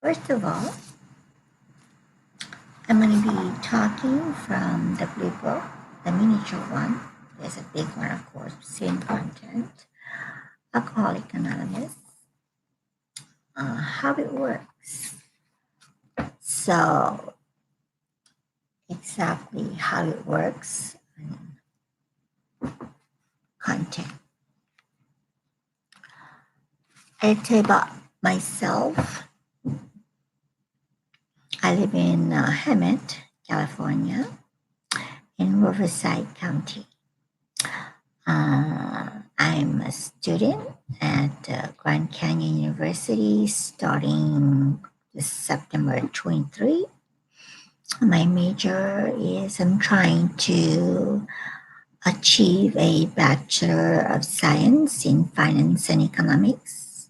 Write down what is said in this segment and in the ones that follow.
First of all, I'm going to be talking from the blue book, the miniature one. There's a big one, of course, same content. Alcoholic Anonymous, how it works. So, exactly how it works, content. I'll tell you about myself. I live in Hemet, California, in Riverside County. I'm a student at Grand Canyon University starting this September 23. My major is I'm trying to achieve a Bachelor of Science in Finance and Economics.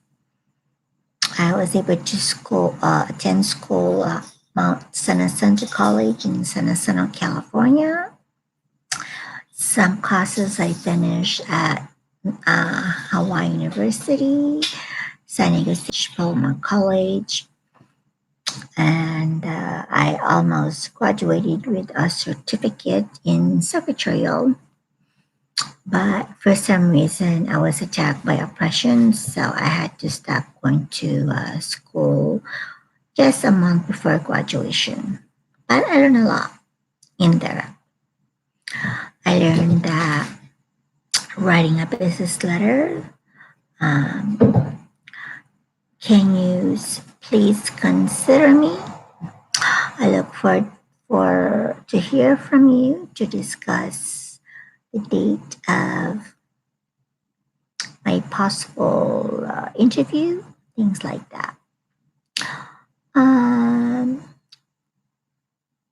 I was able to attend school at Mount San Jacinto College in San Jacinto, California. Some classes I finished at Hawaii University, San Diego State Paloma College, and I almost graduated with a certificate in secretarial. But for some reason, I was attacked by oppression, so I had to stop going to school just a month before graduation. But I learned a lot in there. I learned that writing a business letter, um, can you please consider me? I look forward to hear from you to discuss the date of my possible interview, things like that.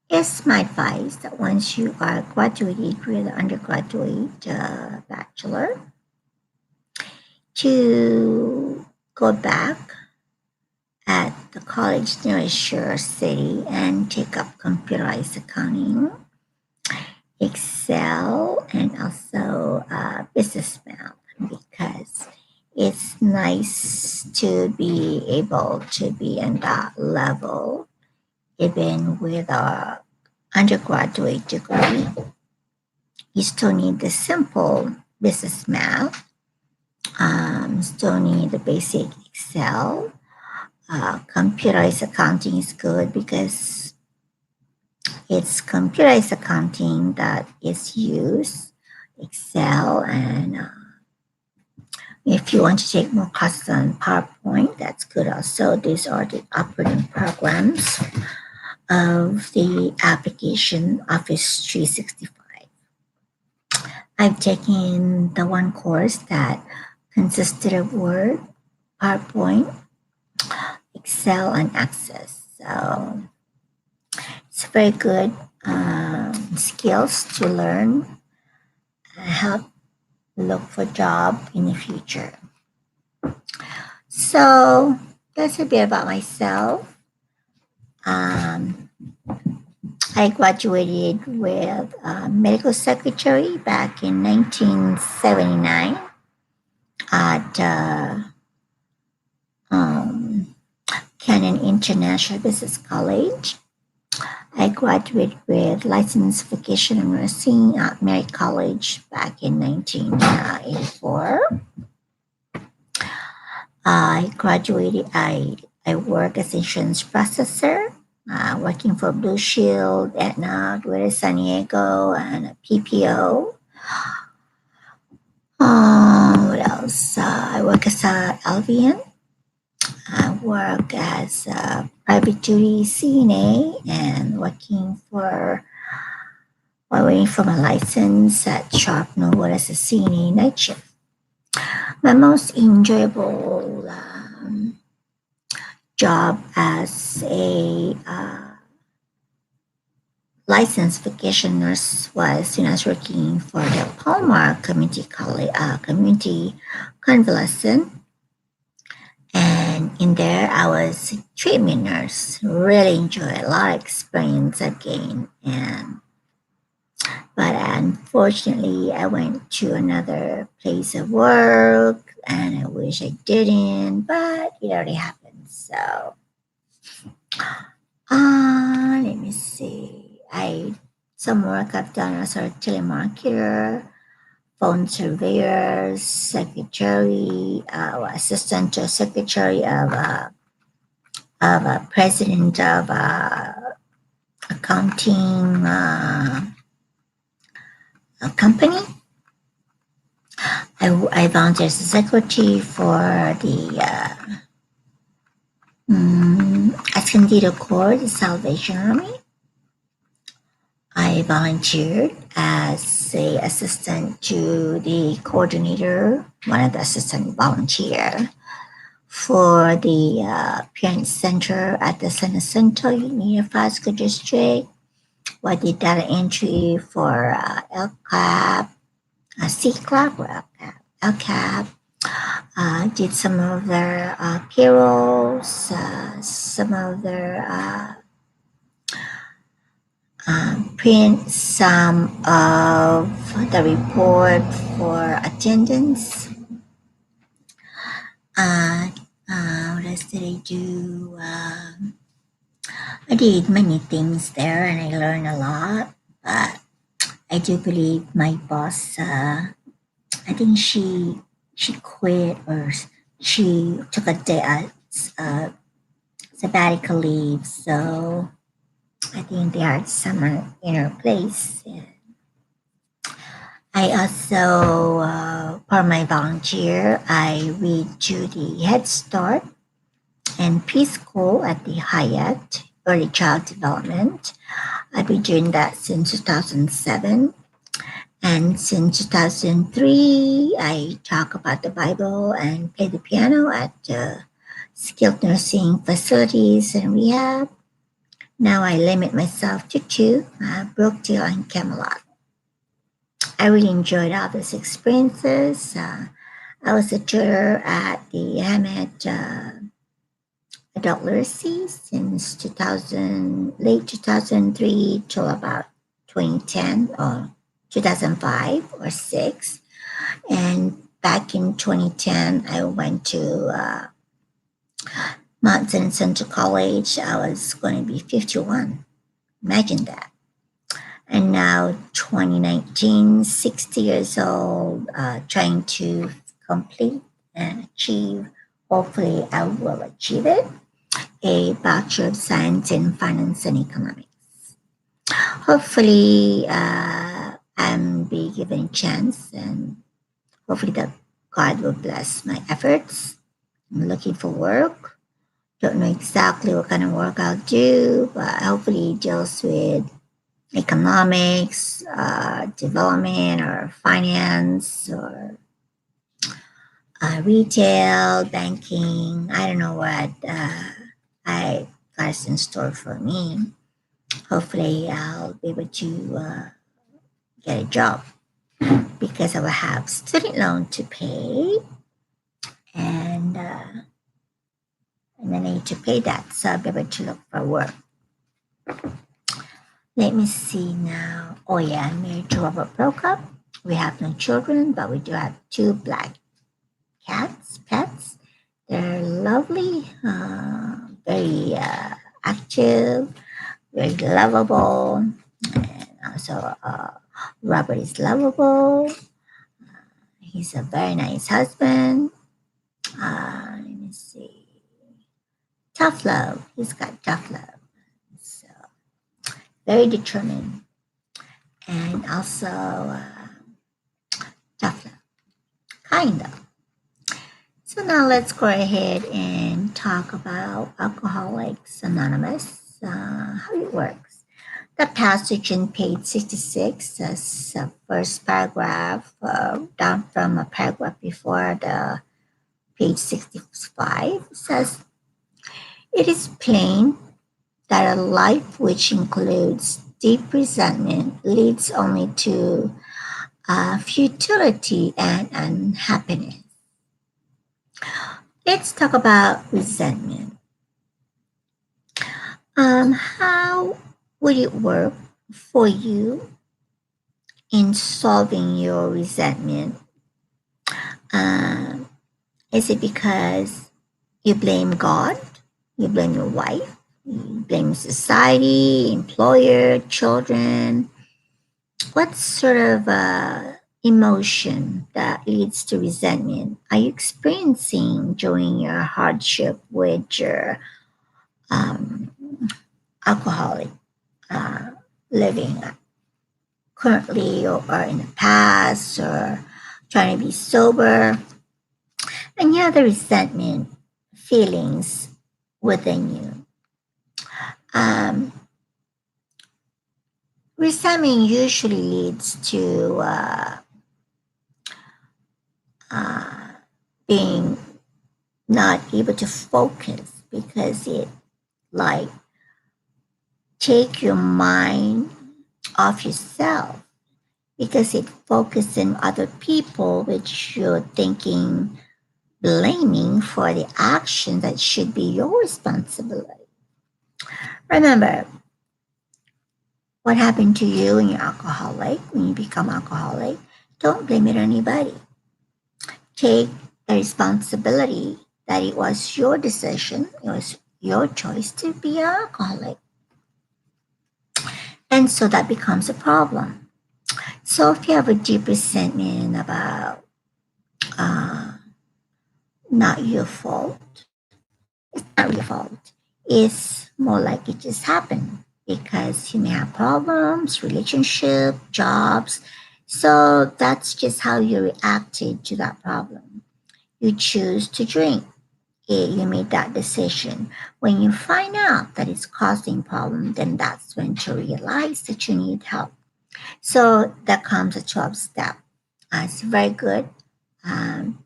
It's my advice that once you are graduated with undergraduate bachelor, to go back at the college nearest your city and take up computerized accounting, Excel, and also business math, because it's nice to be able to be in that level even with a undergraduate degree. You still need the simple business math, still need the basic Excel. Computerized accounting is good because it's computerized accounting that is used, Excel, and if you want to take more classes on PowerPoint, that's good also. These are the operating programs of the application Office 365. I've taken the one course that consisted of Word, PowerPoint, Excel, and Access. So it's very good skills to learn, help look for a job in the future. So that's a bit about myself. I graduated with medical secretary back in 1979 at Canon International Business College. I graduated with license vocational nursing at Mary College back in 1984. I graduated, I work as insurance processor, working for Blue Shield, Aetna, Greater San Diego, and a PPO. What else? I work as a LVN. I work as a private duty CNA and waiting for my license at Sharp Nowood as a CNA night shift. My most enjoyable job as a licensed vacation nurse was when I was working for the Palmar Community College, Community Convalescent. And in there, I was a treatment nurse. Really enjoyed a lot of experience again. But unfortunately, I went to another place of work, and I wish I didn't, but it already happened. So some work I've done as a telemarketer, phone surveyor, secretary, assistant to secretary of a president of a accounting a company. I volunteered as a secretary for the Escondido Corps, the Salvation Army. I volunteered as a assistant to the coordinator, one of the assistant volunteer for the parent center at the San Jacinto Unified School District. I did data entry for LCAP, CCLAP or LCAP. Did some of their payrolls, some of their print some of the report for attendance. What else did I do? I did many things there and I learned a lot, but I do believe my boss, I think she quit or she took a day sabbatical leave, so I think they had someone in her place. I also, for my volunteer, I read to the Head Start and preschool at the Hyatt Early Child Development. I've been doing that since 2007. And since 2003, I talk about the Bible and play the piano at skilled nursing facilities and rehab. Now I limit myself to two, Brookdale and Camelot. I really enjoyed all these experiences. I was a tutor at the Hammett Adult Literacy since late 2003 till about 2010 or 2005 or 6. And back in 2010, I went to Mount St. Central College. I was going to be 51. Imagine that. And now 2019, 60 years old, trying to complete and achieve, hopefully I will achieve it, a Bachelor of Science in Finance and Economics. Hopefully I'm be given a chance and hopefully that God will bless my efforts. I'm looking for work. Don't know exactly what kind of work I'll do, but hopefully it deals with economics, development, or finance, or retail, banking. I don't know what I got in store for me. Hopefully, I'll be able to get a job because I will have student loan to pay, and I need to pay that, so I'll be able to look for work. Let me see now. Oh yeah, I'm married to Robert Prokop. We have no children, but we do have 2 black pets. They're lovely, very active, very lovable, and also Robert is lovable. He's a very nice husband. Let me see. Tough love. He's got tough love. So very determined, and also tough love, kind of. So now let's go ahead and talk about Alcoholics Anonymous, how it works. The passage in page 66, the first paragraph, down from a paragraph before the page 65, says, "It is plain that a life which includes deep resentment leads only to futility and unhappiness." Let's talk about resentment. How would it work for you in solving your resentment? Is it because you blame God? You blame your wife? You blame society, employer, children, what sort of emotion that leads to resentment are you experiencing during your hardship with your um, alcoholic uh, living currently or in the past or trying to be sober? And you have the resentment feelings within you. Um, Resentment usually leads to uh, being not able to focus because it like take your mind off yourself because it focuses on other people which you're thinking blaming for the action that should be your responsibility. Remember what happened to you when you're alcoholic, when you become alcoholic. Don't blame it on anybody. Take the responsibility that it was your decision, it was your choice to be an alcoholic. And so that becomes a problem. So if you have a deep resentment about uh, not your fault, it's not your fault. It's more like it just happened because you may have problems, relationship, jobs. So that's just how you reacted to that problem. You choose to drink. You made that decision. When you find out that it's causing problem, then that's when to realize that you need help. So that comes a 12 step. It's very good. Um,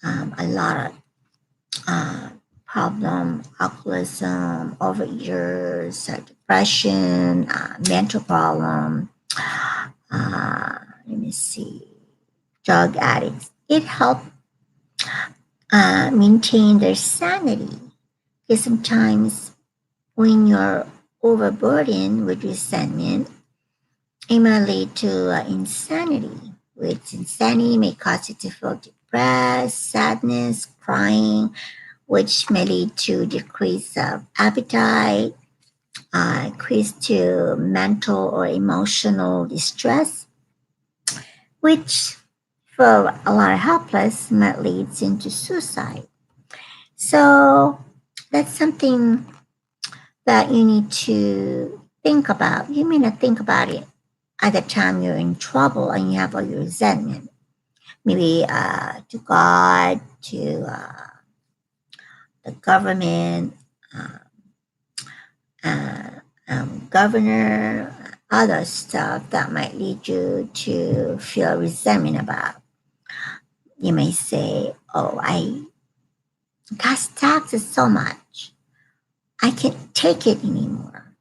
a lot of uh, problem, alcoholism, overeaters, depression, mental problem. Let me see, drug addicts. It helps maintain their sanity because sometimes when you're overburdened with resentment, it may lead to insanity, which insanity may cause you to feel depressed, sadness, crying, which may lead to decrease of appetite, increase to mental or emotional distress, which for a lot of helpless might lead into suicide. So that's something that you need to think about. You may not think about it at the time you're in trouble and you have all your resentment. Maybe to God, to the government, uh, uh, governor, other stuff that might lead you to feel resentment about. You may say, "Oh, I gas taxes so much, I can't take it anymore.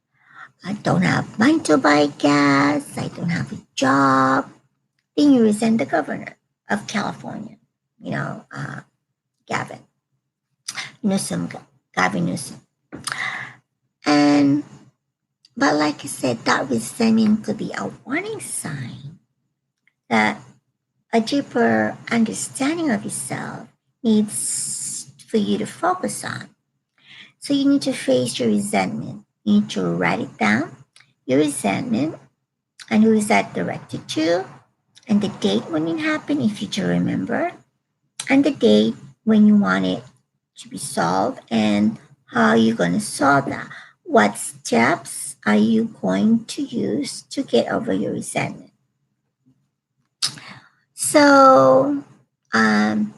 I don't have money to buy gas. I don't have a job." Then you resent the governor of California, you know, Gavin Newsom, Gavin Newsom. And but like I said, that resentment could be a warning sign that a deeper understanding of yourself needs for you to focus on. So you need to face your resentment. You need to write it down, your resentment, and who is that directed to, and the date when it happened, if you do remember, and the date when you want it to be solved, and how you're going to solve that. What steps are you going to use to get over your resentment? So, um,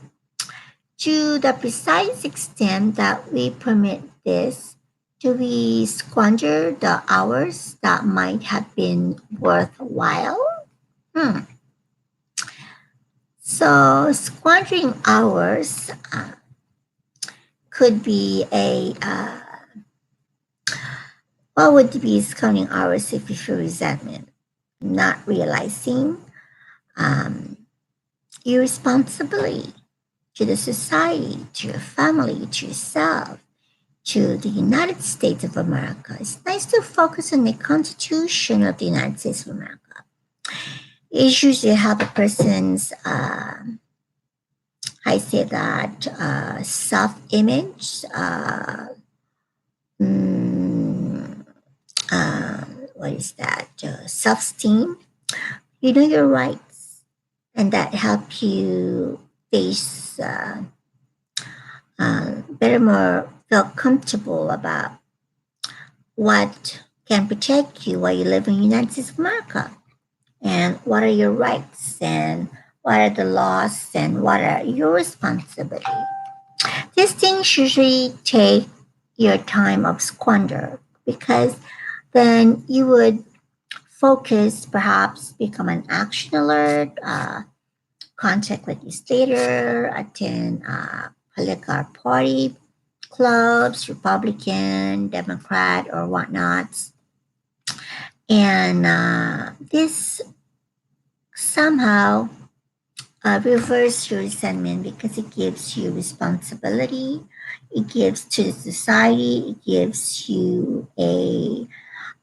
to the precise extent that we permit this, do we squander the hours that might have been worthwhile? Hmm. So, squandering hours could be a what would be squandering hours if you feel resentment? Not realizing um, your responsibility to the society, to your family, to yourself, to the United States of America. It's nice to focus on the Constitution of the United States of America. It usually help a person's, I say that, self-image, mm, uh, what is that, self-esteem. You know your rights, and that help you face better, more feel comfortable about what can protect you while you live in the United States of America, and what are your rights, and what are the laws, and what are your responsibilities. These things usually take your time of squander because then you would focus, perhaps become an action alert, contact legislator, attend political party clubs, Republican, Democrat, or whatnots. And this somehow reverse your resentment because it gives you responsibility, it gives to the society, it gives you a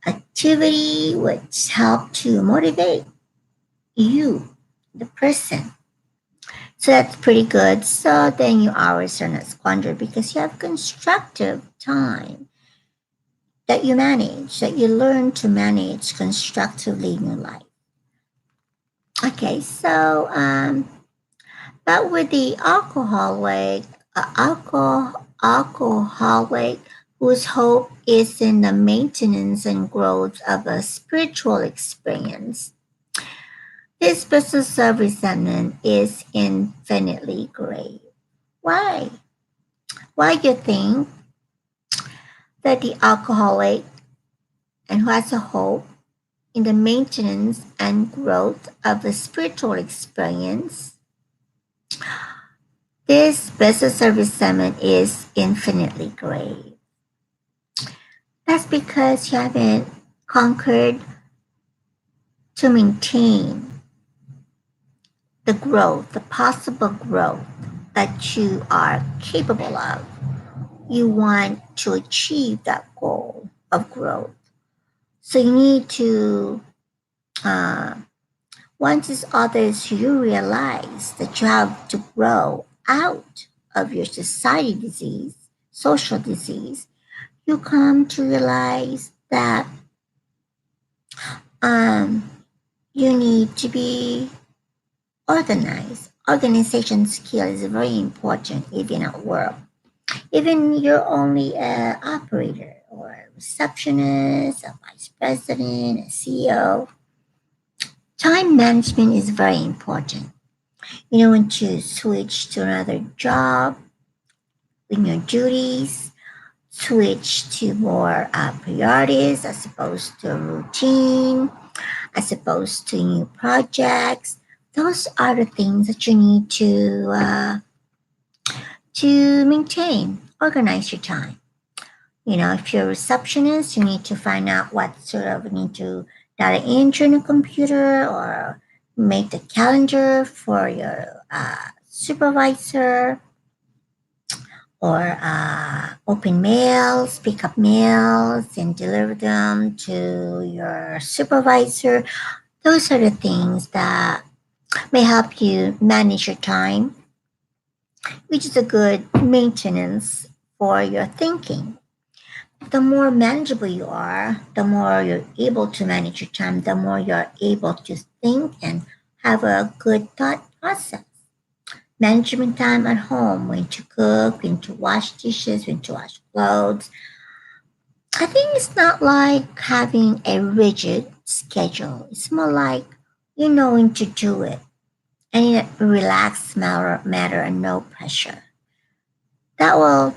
activity which help to motivate you, the person. So that's pretty good. So then your hours are not squandered because you have constructive time that you manage, that you learn to manage constructively in your life. Okay, so but with the alcoholic whose hope is in the maintenance and growth of a spiritual experience, his business of resentment is infinitely grave. Why? Why do you think that the alcoholic and who has a hope in the maintenance and growth of the spiritual experience, this business of resentment is infinitely grave? That's because you haven't conquered to maintain the growth, the possible growth that you are capable of. You want to achieve that goal of growth. So you need to, uh, once as others, you realize that you have to grow out of your society disease, social disease, you come to realize that um, you need to be organized. Organization skill is very important even at work. Even you're only an operator or a receptionist, a vice president, a CEO, time management is very important. You know, when to switch to another job, in your duties, switch to more priorities as opposed to routine, as opposed to new projects. Those are the things that you need to maintain, organize your time. You know, if you're a receptionist, you need to find out what sort of need to data entry in a computer or make the calendar for your supervisor or open mails, pick up mails and deliver them to your supervisor. Those are the things that may help you manage your time, which is a good maintenance for your thinking. The more manageable you are, the more you're able to manage your time, the more you're able to think and have a good thought process. Management time at home, when to cook, when to wash dishes, when to wash clothes. I think it's not like having a rigid schedule. It's more like you knowing to do it and in a relaxed matter and no pressure. That will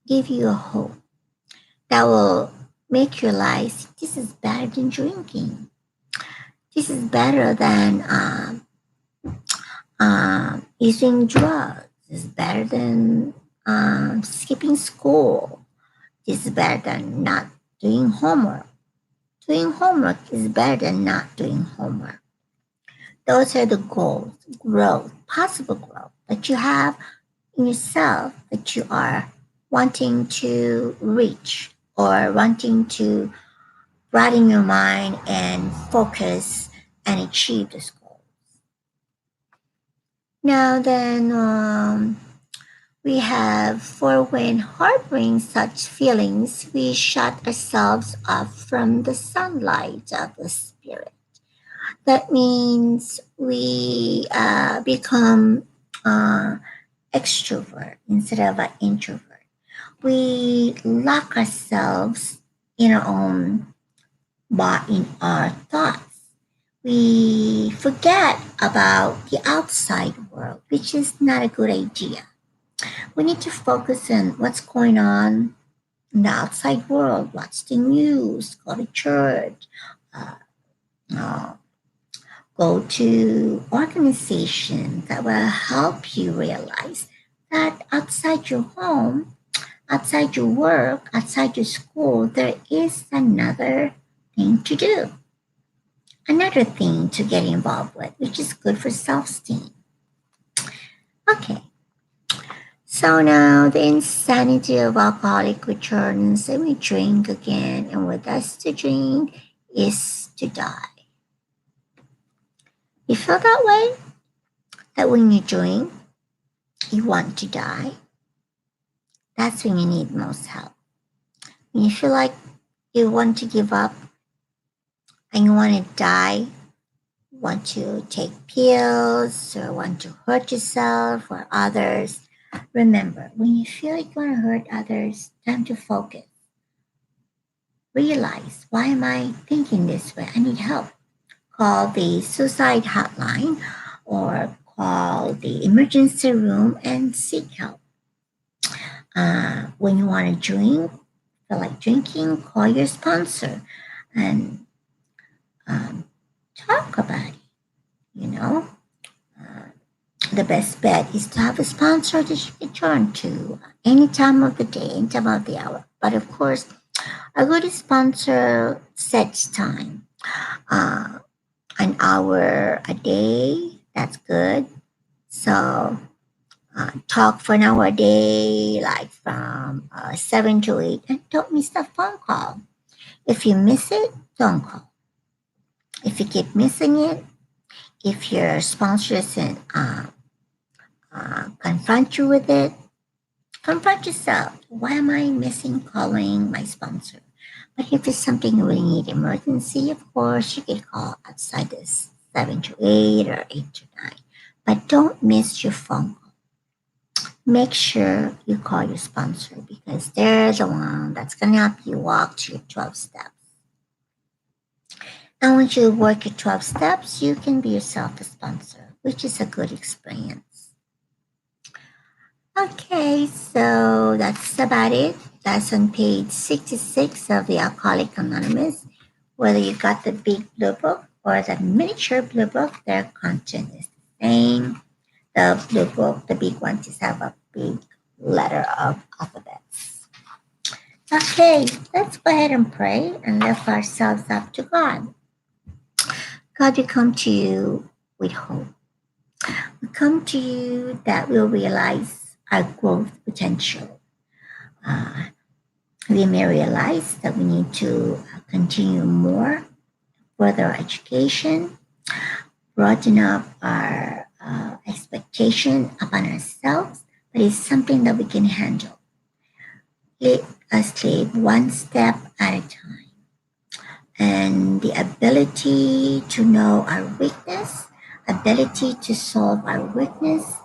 give you a hope. That will make you realize this is better than drinking. This is better than using drugs. This is better than skipping school. This is better than not doing homework. Doing homework is better than not doing homework. Those are the goals, growth, possible growth that you have in yourself that you are wanting to reach or wanting to broaden your mind and focus and achieve this goal. Now then, we have for when harboring such feelings, we shut ourselves off from the sunlight of the spirit. That means we become uh, extrovert instead of an introvert. We lock ourselves in our own, but in our thoughts. We forget about the outside world, which is not a good idea. We need to focus on what's going on in the outside world. Watch the news, go to church, uh, uh, go to organizations that will help you realize that outside your home, outside your work, outside your school, there is another thing to do, another thing to get involved with, which is good for self esteem. Okay, so now the insanity of alcoholic returns and we drink again, and with us to drink is to die. You feel that way? That when you drink, you want to die? That's when you need most help. When you feel like you want to give up and you want to die, want to take pills or want to hurt yourself or others, remember, when you feel like you want to hurt others, time to focus. Realize, why am I thinking this way? I need help. Call the suicide hotline or call the emergency room and seek help. When you want to drink, feel like drinking, call your sponsor and um, talk about it. You know, uh, the best bet is to have a sponsor that you can turn to any time of the day, any time of the hour. But of course, a good sponsor sets time. Uh, an hour a day, that's good. So talk for an hour a day, like from 7 to 8, and don't miss the phone call. If you miss it, don't call. If you keep missing it, if your sponsor doesn't confront you with it, confront yourself. Why am I missing calling my sponsor? But if it's something you really need emergency, of course, you can call outside this 7 to 8 or 8 to 9. But don't miss your phone call. Make sure you call your sponsor because they're the one that's going to help you walk to your 12 steps. And once you work your 12 steps, you can be yourself a sponsor, which is a good experience. Okay, so that's about it. That's on page 66 of the Alcoholic Anonymous. Whether you got the big blue book or the miniature blue book, their content is the same. The blue book, the big one, just have a big letter of alphabets. Okay, let's go ahead and pray and lift ourselves up to God. God, we come to you with hope. We come to you that we'll realize our growth potential. We may realize that we need to continue more, further our education, broaden up our expectation upon ourselves, but it's something that we can handle. Let us live one step at a time. And the ability to know our weakness, ability to solve our weakness,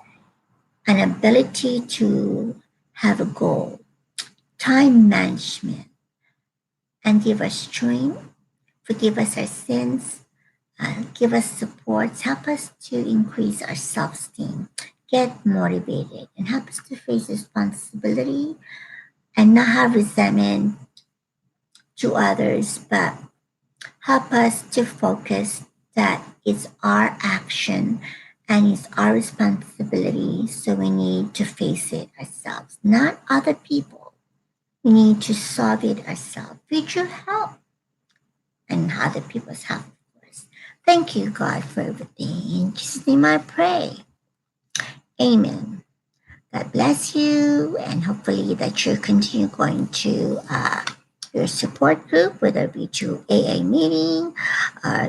an ability to have a goal, time management, and give us strength, forgive us our sins, give us supports, help us to increase our self-esteem, get motivated, and help us to face responsibility and not have resentment to others, but help us to focus that it's our action and it's our responsibility. So we need to face it ourselves, not other people. We need to solve it ourselves with your help and other people's help, of course. Thank you, God, for everything. In Jesus' name I pray. Amen. God bless you, and hopefully that you continue going to your support group, whether it be to AA meeting,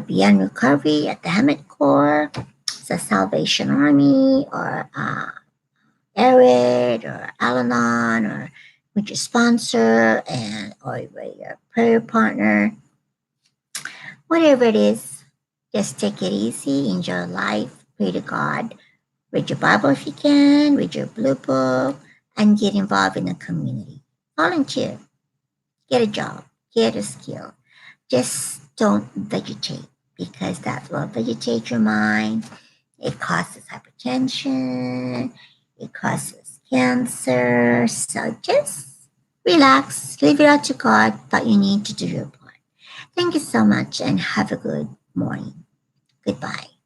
Beyond Recovery at the Hammett Corps, the Salvation Army, or Arid, or Al-Anon, or with your sponsor, and or with your prayer partner, whatever it is. Just take it easy, enjoy life, pray to God, read your Bible if you can, read your blue book, and get involved in the community. Volunteer, get a job, get a skill. Just don't vegetate because that will vegetate your mind. It causes hypertension, it causes cancer. So just relax, leave it out to God, but you need to do your part. Thank you so much and have a good morning. Goodbye.